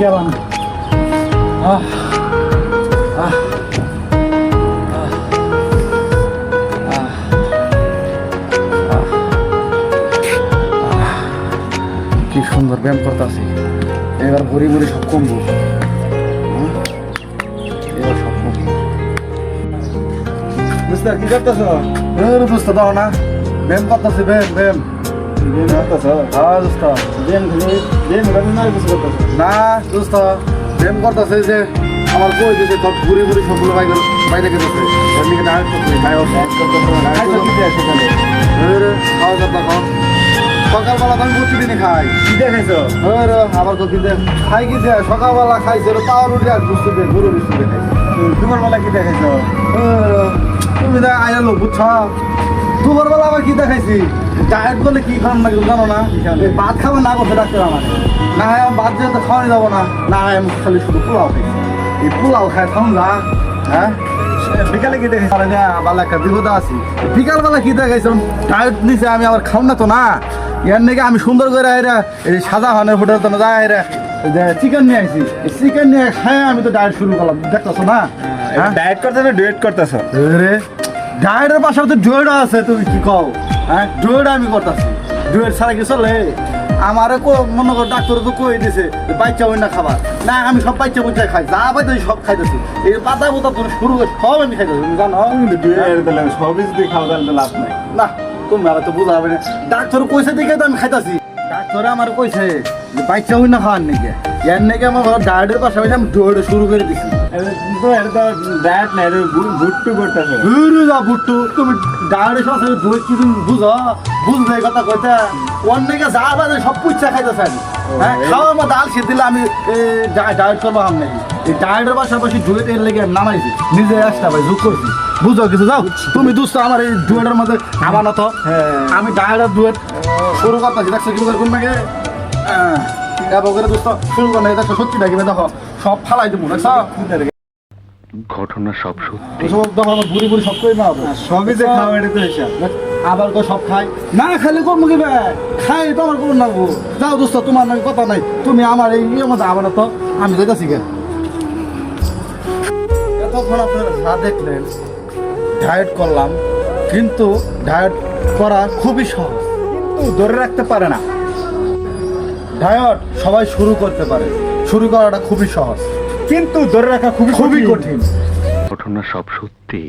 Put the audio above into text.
গেলাম কি সুন্দর ব্যায়াম করতেছি। এবার ভরি ভরি সব কমবো, এবার সব কমবো। দোস্ত কি করতেছ? দোস্ত দাও না, ব্যায়াম করতেছি। ব্যায়াম ব্যায়াম হ্যাঁ দোস্ত, না দোস্ত ব্যায়াম করতেছে যে আমার কই দিয়েছে সব ঘুরে ঘুরে সবগুলো বাইরে গেছে। সকালবেলা আমি প্রতিদিনই খাই। কি দেখাইছো? আবার কফি দে খাই। কি দে সকালবেলা খাইছে পাওয়ার রুটি আর বুঝতে দে গরু বিস্কুট খাইছে। দুপুর বেলা কি দেখাইছো? তুমি দেখ আইলো বুঝছ। দুপুর বেলা আবার কি দেখাইছি? ডায়েট বলে কি খান না জানো না? ভাত খাবো না করছে ডাক্তার আমার। না হয় আমি ভাত যেহেতু খাওয়ানি যাবো না, না হয় আমি খালি শুধু পোলাও খাইছি। এই পোলাও খাই থাম যা। হ্যাঁ বিকালে কি দেখাইছি? ভালো একটা বিপদ আছি। বিকালবেলা কি দেখাইছ? ডায়েট নিছে আমি আবার খাও না তো না। ইয়ার নাকি আমি সুন্দর করে আইরা এই সাদা হানের হোটেল তো যাই আইরা চিকেন নিয়ে আইছি। চিকেন নিয়ে খাই আমি তো ডায়েট শুরু করলাম, দেখতেছো না? ডায়েট করতে না ডুয়েট করতেছ? রে ডায়েটের পাশাপাশি তো ডুয়েট আছে। তুমি কি কও? হ্যাঁ ডুয়েট আমি করতেছি। ডুয়েট ছাড়া কি চলে? আমারে মনে কর ডাক্তার তো কই দিছে বাচ্চা ওই না খাবার না। আমি সব বাচ্চা বুচ্চা খাই, যা পাইতো সব খাইতেছি। এই পাতা পোতা তুমি শুরু করে সব আমি খাইতেছি। তুমি জানো সবই যদি খাওয়া তাহলে লাভ নাই। না তুমি আর তো বুঝা হবে না। ডাক্তার কইছে দেখে তো আমি খাইতেছি। ডাক্তারে আমার কইছে বাচ্চা ওই না খাওয়ার নাকি। এর নাকি আমার ডায়েটের পাশাপাশি আমি ডুয়েট শুরু করে দিছি। ডায়েট নাই, ভুট্টু করতেছ। ভুট্টু তুমি ডায়েটের সাথে দুই কি তুমি বুঝো? বুঝলে কথা কইতে অনেকে যা বাজে সব পুচ্ছা খাইতেছে। হ্যাঁ খাওয়া আমার ডাল খেয়ে দিলে আমি ডায়েট করবো আম নাকি। এই ডায়েটের পাশাপাশি ডুয়েট এর লেগে নামাইছি, নিজে আসতে ভাই যোগ করছি। বুঝো কিছু যাও তুমি দুস্থ আমার এই ডুয়েটের মধ্যে খাবা না তো। আমি ডায়েটের ডুয়েট শুরু করতেছি। দেখছো কি কোন নাকি দুস্থ শুরু করে দেখো সত্যি নাকি দেখো সব ফালাই দেবো। দেখছো ঘটনা সব সত্যি। বুড়ি বুড়ি সব করে সবই যে খাওয়া এটা তো হিসাব। আবার সব খাই না খালি করবো কি খাই তো আমার করুন লাগবো। যাও দোস্ত তোমার নাকি কথা নাই। তুমি আমার এই মধ্যে আবার তো আমি যেতেছি গে। এতক্ষণ আপনারা যা দেখলেন ডায়েট করলাম, কিন্তু ডায়েট করা খুবই সহজ, কিন্তু ধরে রাখতে পারে না। ডায়েট সবাই শুরু করতে পারে, শুরু করাটা খুবই সহজ, কিন্তু ধরে রাখা খুবই কঠিন। ঘটনা সব সত্যি।